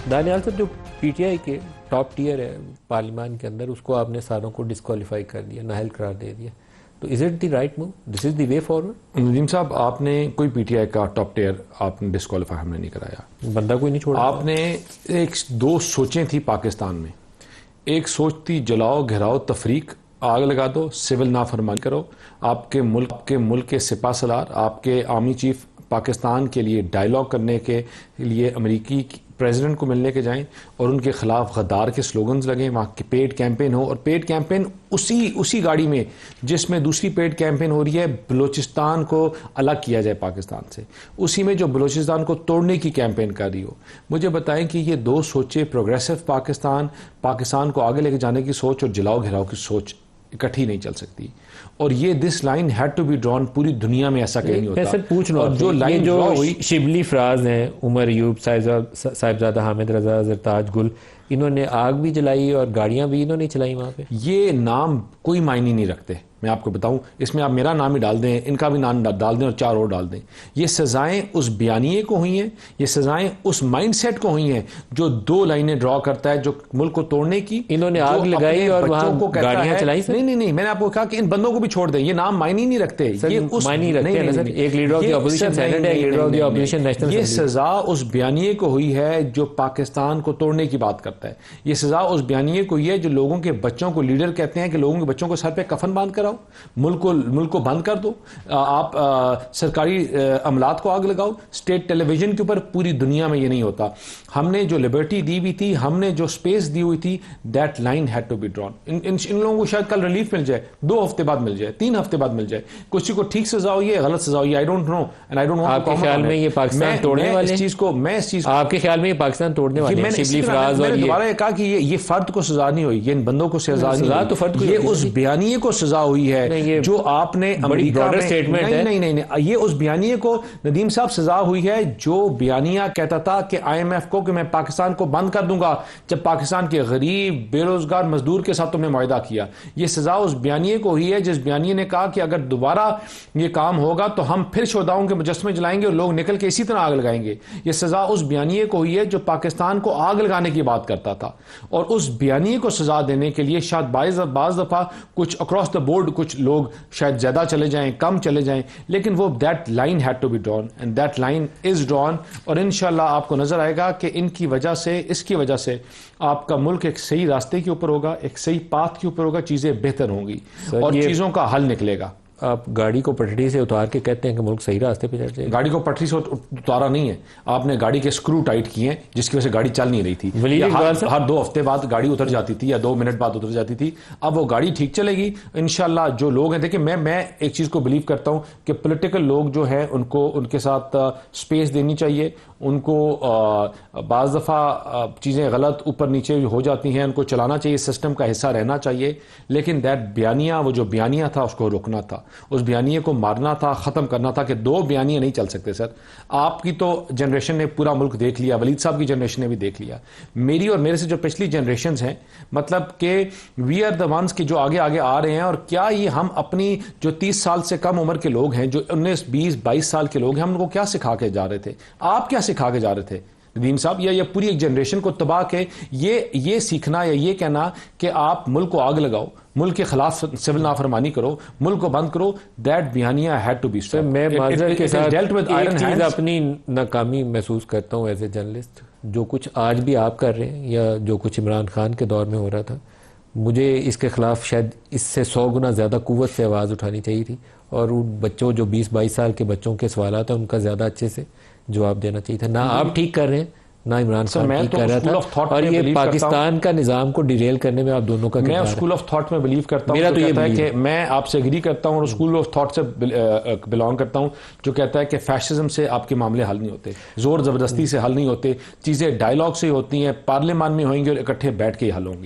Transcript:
دانیال صاحب، جو P T I کے ٹاپ ٹیئر ہے پارلیمان کے اندر، اس کو آپ نے ساروں کو ڈسکوالیفائی کر دیا، نااہل قرار دے دیا، تو is it the right move? This is the way forward? Nadeem صاحب، آپ نے کوئی پی ٹی آئی کا ٹاپ ٹیئر آپ نے ڈسکوالیفائی ہم نے نہیں کرایا، بندہ کوئی نہیں چھوڑا. آپ نے دو سوچیں تھی پاکستان میں. ایک سوچ تھی جلاؤ گھراؤ تفریق، آگ لگا دو، سول نافرمانی کرو. آپ کے ملک کے سپاہ سالار، آپ کے آرمی چیف پاکستان کے لیے ڈائیلاگ کرنے کے لیے امریکی پریزیڈنٹ کو ملنے کے جائیں اور ان کے خلاف غدار کے سلوگنز لگیں، وہاں کی پیڈ کیمپین ہو، اور پیڈ کیمپین اسی گاڑی میں جس میں دوسری پیڈ کیمپین ہو رہی ہے بلوچستان کو الگ کیا جائے پاکستان سے، اسی میں جو بلوچستان کو توڑنے کی کیمپین کر رہی ہو. مجھے بتائیں کہ یہ دو سوچیں، پروگریسو پاکستان کو آگے لے کے جانے کی سوچ اور جلاؤ گھراؤ کی سوچ اکٹھی نہیں چل سکتی. اور یہ this line had to be drawn, پوری دنیا میں ایسا کہیں نہیں ہوتا. میں سر پوچھ لوں، جو لائن جو شبلی فراز ہیں، عمر ایوب، صاحبزادہ حامد رضا، زرتاج گل، انہوں نے آگ بھی جلائی اور گاڑیاں بھی انہوں نے چلائی وہاں پہ. یہ نام کوئی معنی نہیں رکھتے. میں آپ کو بتاؤں، اس میں آپ میرا نام ہی ڈال دیں، ان کا بھی نام ڈال دیں اور 4 اور ڈال دیں. یہ سزائیں اس بیانیے کو ہوئی ہیں، یہ سزائیں اس مائنڈ سیٹ کو ہوئی ہیں جو 2 لائنیں ڈرا کرتا ہے، جو ملک کو توڑنے کی. انہوں نے آگ لگائی اور وہاں گاڑیاں چلائی. نہیں، میں نے آپ کو کہا کہ ان بندوں کو بھی چھوڑ دیں، یہ نام معنی نہیں رکھتے. یہ معنی رکھتے ہیں سر. ایک leader of the opposition senate ہے، leader of the opposition national. یہ سزا اس بیانیے کو ہوئی ہے جو پاکستان کو توڑنے کی بات کرتا ہے. یہ سزا اس بیانیے کو ہوئی ہے جو لوگوں کے بچوں کو، لیڈر کہتے ہیں کہ لوگوں کے بچوں کو سر پہ کفن باندھ کر آؤ، ملک کو بند کر دو، آپ سرکاری عملات کو آگ لگاؤ. اسٹیٹ ٹیلی ویژن کے اوپر پوری دنیا میں یہ نہیں ہوتا. ہم نے جو لبرٹی دی ہوئی تھی، ہم نے جو سپیس دی ہوئی تھی، that line had to be drawn. ان لوگوں کو شاید کل ریلیف مل جائے، 2 ہفتے بعد مل جائے، 3 ہفتے بعد مل جائے. کسی کو ٹھیک سزا ہوئی ہے، غلط سزا ہوئی ہے، I don't know and I don't want. آپ کے خیال میں یہ پاکستان توڑنے والے ہیں؟ آپ کے خیال میں یہ پاکستان توڑنے والے ہیں؟ شبلی فراز، اور دوبارہ یہ کہا کہ یہ فرد کو سزا نہیں ہوئی، یہ ان بندوں کو سزا نہیں ہوئی، یہ اس بیانیے کو سزا ہوئی ہے جو آپ نے نہیں، یہ اس بیانیے کو ندیم صاحب سزا ہوئی ہے جو بیانیہ کہتا تھا کہ IMF کو کہ میں پاکستان کو بند کر دوں گا جب پاکستان کے غریب بے روزگار مزدور کے ساتھ تم نے معاہدہ کیا. یہ سزا اس بیانیے کو ہوئی ہے جس بیانیے نے کہا کہ اگر دوبارہ یہ کام ہوگا تو ہم پھر شہداؤں کے مجسمے جلائیں گے اور لوگ نکل کے اسی طرح آگ لگائیں گے. یہ سزا اس بیانیے کو ہوئی ہے جو پاکستان کو آگ لگانے کی بات کرتا تھا. اور اس بیانیے کو سزا دینے کے لیے شاید بعض دفعہ کچھ اکراس دا بورڈ کچھ لوگ شاید زیادہ چلے جائیں، کم چلے جائیں، لیکن وہ that line had to be drawn and that line is drawn. اور انشاءاللہ آپ کو نظر آئے گا کہ اس کی وجہ سے آپ کا ملک ایک صحیح راستے کے اوپر ہوگا، ایک صحیح پاتھ کے اوپر ہوگا، چیزیں بہتر ہوں گی اور چیزوں کا حل نکلے گا. آپ گاڑی کو پٹری سے اتار کے کہتے ہیں کہ ملک صحیح راستے پہ چل جائے گا. گاڑی کو پٹری سے اتارا نہیں ہے، آپ نے گاڑی کے سکرو ٹائٹ کیے ہیں جس کی وجہ سے گاڑی چل نہیں رہی تھی. ہر 2 ہفتے بعد گاڑی اتر جاتی تھی یا 2 منٹ بعد اتر جاتی تھی. اب وہ گاڑی ٹھیک چلے گی انشاءاللہ. جو لوگ ہیں، دیکھیں میں ایک چیز کو بلیو کرتا ہوں کہ پولیٹیکل لوگ جو ہیں ان کے ساتھ سپیس دینی چاہیے. ان کو بعض دفعہ چیزیں غلط اوپر نیچے ہو جاتی ہیں، ان کو چلانا چاہیے، سسٹم کا حصہ رہنا چاہیے. لیکن دیٹ بیانیہ، وہ جو بیانیہ تھا اس کو روکنا تھا، اس بیانیے کو مارنا تھا، ختم کرنا تھا. کہ 2 بیانیے نہیں چل سکتے سر. آپ کی تو جنریشن نے پورا ملک دیکھ لیا، ولید صاحب کی جنریشن نے بھی دیکھ لیا، میری اور میرے سے جو پچھلی جنریشنز ہیں، مطلب کہ وی آر دا ونس کی جو آگے آ رہے ہیں. اور کیا یہ ہم اپنی جو 30 سال سے کم عمر کے لوگ ہیں، جو 19 20 22 سال کے لوگ ہیں، ہم ان کو کیا سکھا کے جا رہے تھے؟ آپ کیا سکھا کے جا رہے تھے ندیم صاحب؟ یا پوری ایک جنریشن کو تباہ کے یہ سیکھنا یا یہ کہنا کہ آپ ملک کو آگ لگاؤ، ملک کے خلاف سول نافرمانی کرو، ملک کو بند کرو. دیٹ بیانیہ ہیڈ ٹو بی اسٹاپڈ. میں معذرت کے ساتھ ایک چیز اپنی ناکامی محسوس کرتا ہوں ایز اے جرنلسٹ. جو کچھ آج بھی آپ کر رہے ہیں یا جو کچھ عمران خان کے دور میں ہو رہا تھا، مجھے اس کے خلاف شاید اس سے 100 گنا زیادہ قوت سے آواز اٹھانی چاہیے تھی. اور ان بچوں جو 20 22 سال کے بچوں کے سوالات ہیں، ان کا زیادہ اچھے سے جواب دینا چاہیے تھا. نہ آپ ٹھیک کر رہے ہیں، نہ عمران خان ٹھیک کر رہا تھا. اور یہ پاکستان کا نظام کو ڈیریل کرنے میں آپ دونوں کا میں اسکول آف تھاٹ میں بلیو کرتا ہوں. میرا تو یہ ہے کہ میں آپ سے اگری کرتا ہوں اور اسکول آف تھاٹ سے بلانگ کرتا ہوں جو کہتا ہے کہ فیشزم سے آپ کے معاملے حل نہیں ہوتے، زور زبردستی سے حل نہیں ہوتے، چیزیں ڈائیلاگ سے ہوتی ہیں، پارلیمان میں ہوئیں گے اور اکٹھے بیٹھ کے ہی حل ہوں گی.